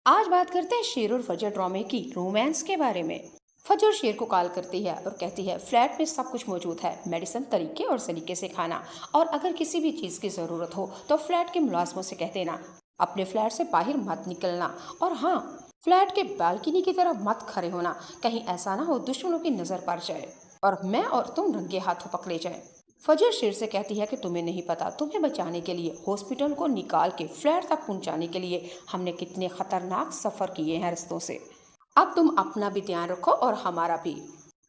آج بات کرتے ہیں شیر اور فجر ڈرامے کی رومانس کے بارے میں۔ فجر شیر کو کال کرتی ہے اور کہتی ہے فلیٹ میں سب کچھ موجود ہے، میڈیسن طریقے اور سلیقے سے کھانا، اور اگر کسی بھی چیز کی ضرورت ہو تو فلیٹ کے ملازموں سے کہہ دینا اپنے فلیٹ سے باہر مت نکلنا، اور ہاں، فلیٹ کے بالکنی کی طرف مت کھڑے ہونا، کہیں ایسا نہ ہو دشمنوں کی نظر پڑ جائے اور میں اور تم رنگے ہاتھوں پکڑے جائیں۔ فجر شیر سے کہتی ہے کہ تمہیں نہیں پتا، تمہیں بچانے کے لیے، ہاسپٹل کو نکال کے فلیٹ تک پہنچانے کے لیے ہم نے کتنے خطرناک سفر کیے ہیں رستوں سے۔ اب تم اپنا بھی دھیان رکھو اور ہمارا بھی۔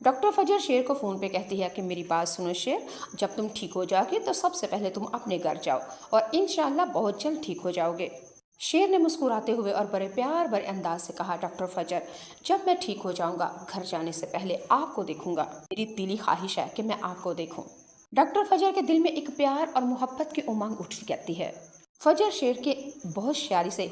ڈاکٹر فجر شیر کو فون پہ کہتی ہے کہ میری بات سنو شیر، جب تم ٹھیک ہو جاؤ گے تو سب سے پہلے تم اپنے گھر جاؤ اور انشاءاللہ بہت جلد ٹھیک ہو جاؤ گے۔ شیر نے مسکراتے ہوئے اور بڑے پیار بھرے انداز سے کہا ڈاکٹر فجر، جب میں ٹھیک ہو جاؤں گا گھر جانے سے پہلے آپ کو دیکھوں گا، میری دلی خواہش ہے کہ میں آپ کو دیکھوں۔ ڈاکٹر فجر کے دل میں ایک پیار اور محبت کی امنگ اٹھ جاتی ہے۔ فجر شیر کے بہت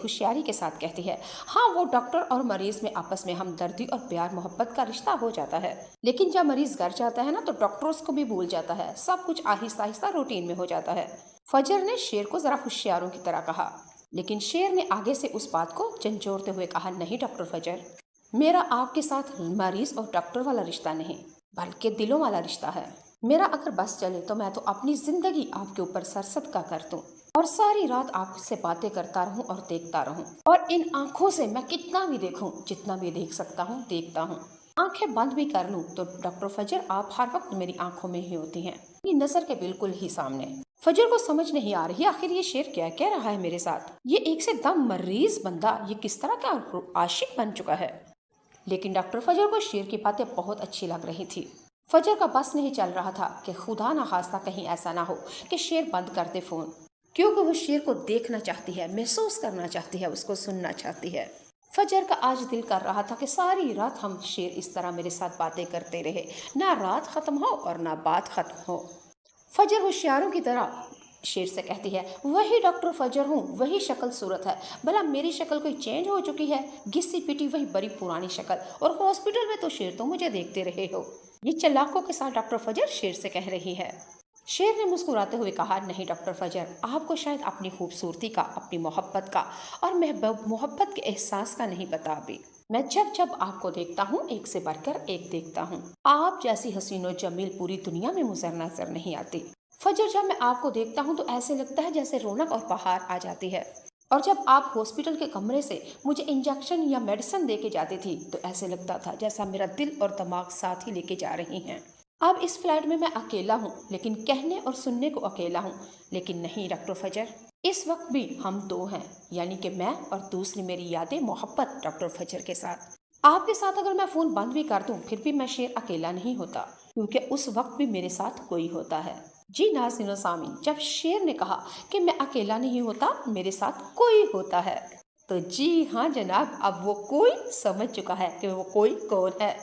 ہوشیاری کے ساتھ کہتی ہے ہاں، وہ ڈاکٹر اور مریض میں آپس میں ہمدردی اور پیار محبت کا رشتہ ہو جاتا ہے، لیکن جب مریض گھر جاتا ہے نا تو ڈاکٹر اس کو بھی بھول جاتا ہے، سب کچھ آہستہ آہستہ روٹین میں ہو جاتا ہے۔ فجر نے شیر کو ذرا ہوشیاروں کی طرح کہا، لیکن شیر نے آگے سے اس بات کو جھنجھوڑتے ہوئے کہا نہیں ڈاکٹر فجر، میرا آپ کے ساتھ مریض اور ڈاکٹر والا رشتہ نہیں بلکہ دلوں والا رشتہ ہے۔ میرا اگر بس چلے تو میں تو اپنی زندگی آپ کے اوپر سرصدقہ کر دوں اور ساری رات آپ سے باتیں کرتا رہوں اور دیکھتا رہوں، اور ان آنکھوں سے میں کتنا بھی دیکھوں، جتنا بھی دیکھ سکتا ہوں دیکھتا ہوں، آنکھیں بند بھی کر لوں تو ڈاکٹر فجر آپ ہر وقت میری آنکھوں میں ہی ہوتی ہیں، میری نظر کے بالکل ہی سامنے۔ فجر کو سمجھ نہیں آ رہی آخر یہ شیر کیا کہہ رہا ہے میرے ساتھ، یہ ایک سے دم مریض بندہ یہ کس طرح کا عاشق بن چکا ہے، لیکن ڈاکٹر فجر کو شیر کی باتیں بہت اچھی لگ رہی تھی۔ فجر کا بس نہیں چل رہا تھا کہ خدا نہ خواستہ کہیں ایسا نہ ہو کہ شیر بند کر دے فون، کیونکہ وہ شیر کو دیکھنا چاہتی ہے، محسوس کرنا چاہتی ہے، اس کو سننا چاہتی ہے۔ فجر کا آج دل کر رہا تھا کہ ساری رات ہم شیر اس طرح میرے ساتھ باتیں کرتے رہے، نہ رات ختم ہو اور نہ بات ختم ہو۔ فجر ہوشیاروں کی طرح شیر سے کہتی ہے وہی ڈاکٹر فجر ہوں، وہی شکل صورت ہے، بھلا میری شکل کوئی چینج ہو چکی ہے؟ گسی پٹی وہی بڑی پرانی شکل، اور ہاسپٹل میں تو شیر تو مجھے دیکھتے رہے ہو، یہ چلاکوں کے ساتھ ڈاکٹر فجر شیر سے کہہ رہی ہے۔ شیر نے مسکراتے ہوئے کہا نہیں ڈاکٹر فجر، آپ کو شاید اپنی خوبصورتی کا، اپنی محبت کا اور محبت کے احساس کا نہیں پتا ابھی، میں جب جب آپ کو دیکھتا ہوں ایک سے بڑھ کر ایک دیکھتا ہوں، آپ جیسی حسین و جمیل پوری دنیا میں مجھے نظر نہیں آتی۔ فجر، جب میں آپ کو دیکھتا ہوں تو ایسے لگتا ہے جیسے رونق اور بہار آ جاتی ہے، اور جب آپ ہاسپٹل کے کمرے سے مجھے انجیکشن یا میڈیسن دے کے جاتی تھی تو ایسے لگتا تھا جیسا میرا دل اور دماغ ساتھ ہی لے کے جا رہی ہیں۔ اب اس فلیٹ میں اکیلا ہوں، لیکن کہنے اور سننے کو اکیلا ہوں، لیکن نہیں ڈاکٹر فجر، اس وقت بھی ہم دو ہیں، یعنی کہ میں اور دوسری میری یادیں محبت ڈاکٹر فجر کے ساتھ۔ آپ کے ساتھ اگر میں فون بند بھی کر دوں پھر بھی میں شیر اکیلا نہیں ہوتا، کیونکہ اس وقت بھی میرے ساتھ کوئی ہوتا ہے۔ جی ناظرین و سامعین، جب شیر نے کہا کہ میں اکیلا نہیں ہوتا، میرے ساتھ کوئی ہوتا ہے، تو جی ہاں جناب، اب وہ کوئی سمجھ چکا ہے کہ وہ کوئی کون ہے،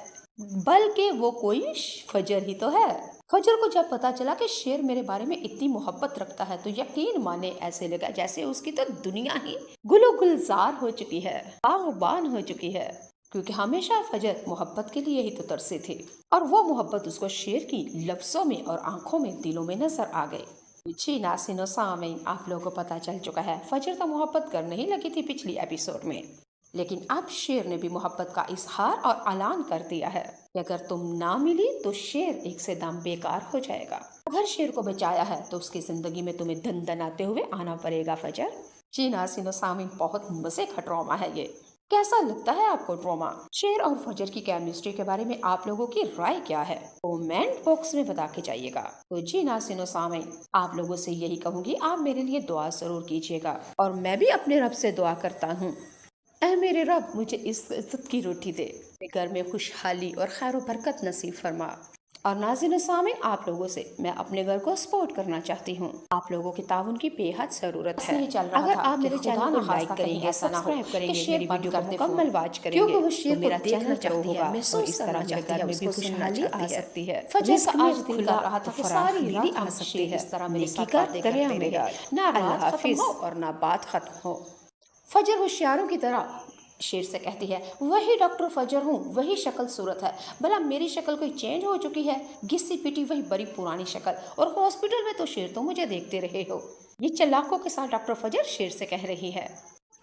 بلکہ وہ کوئی فجر ہی تو ہے۔ فجر کو جب پتا چلا کہ شیر میرے بارے میں اتنی محبت رکھتا ہے تو یقین مانے ایسے لگا جیسے اس کی تو دنیا ہی گل و گلزار ہو چکی ہے، باغبان ہو چکی ہے، کیونکہ ہمیشہ فجر محبت کے لیے ہی تو ترسی تھی، اور وہ محبت اس کو شیر کی لفظوں میں اور آنکھوں میں، دلوں میں نظر آ گئی۔ جی ناظرین و سامعین، آپ لوگوں کو پتا چل چکا ہے فجر تو محبت کرنے ہی لگی تھی پچھلی ایپیسوڈ میں، لیکن اب شیر نے بھی محبت کا اظہار اور اعلان کر دیا ہے کہ اگر تم نہ ملی تو شیر ایک سے دم بیکار ہو جائے گا، اگر شیر کو بچایا ہے تو اس کی زندگی میں تمہیں دن دناتے ہوئے آنا پڑے گا فجر۔ جی ناظرین و سامعین، بہت مزے کا ڈرامہ ہے یہ، کیسا لگتا ہے آپ کو ڈرامہ؟ شیر اور فجر کی کیمسٹری کے بارے میں آپ لوگوں کی رائے کیا ہے؟ کومنٹ باکس میں بتا کے جائیے گا۔ تو جی ناظرین و سامعین، آپ لوگوں سے یہی کہوں گی آپ میرے لیے دعا ضرور کیجیے گا، اور میں بھی اپنے رب سے دعا کرتا ہوں اے میرے رب، مجھے اس عزت کی روٹی دے، میرے گھر میں خوشحالی اور خیر و برکت نصیب فرما۔ اور ناظرین و سامعین، آپ لوگوں سے میں اپنے گھر کو سپورٹ کرنا چاہتی ہوں، آپ لوگوں کے تعاون کی بے حد ضرورت ہے۔ اگر آپ میرے چینل کو لائک کریں گے، سبسکرائب کریں گے، میری ویڈیو کو مکمل واچ کریں گے، کیونکہ وہ شیر کو دیکھنا چاہتی ہے، محسوس کرنا چاہتی ہے، اس کو خوشحالی آ سکتی ہے۔ فجر کا آج دل کر رہا تھا کہ ساری رات آ سکتی ہے، اس طرح میرے ساتھ باتیں کرتے رہے، نہ رات ختم ہو اور نہ بات ختم ہو۔ فجر ہوشیاروں کی طرح شیر سے کہتی ہے وہی ڈاکٹر فجر ہوں، وہی شکل صورت ہے، بھلا میری شکل کوئی چینج ہو چکی ہے؟ گسی پٹی وہی بڑی پرانی شکل، اور ہاسپٹل میں تو شیر تو مجھے دیکھتے رہے ہو، یہ چلاکوں کے ساتھ ڈاکٹر فجر شیر سے کہہ رہی ہے۔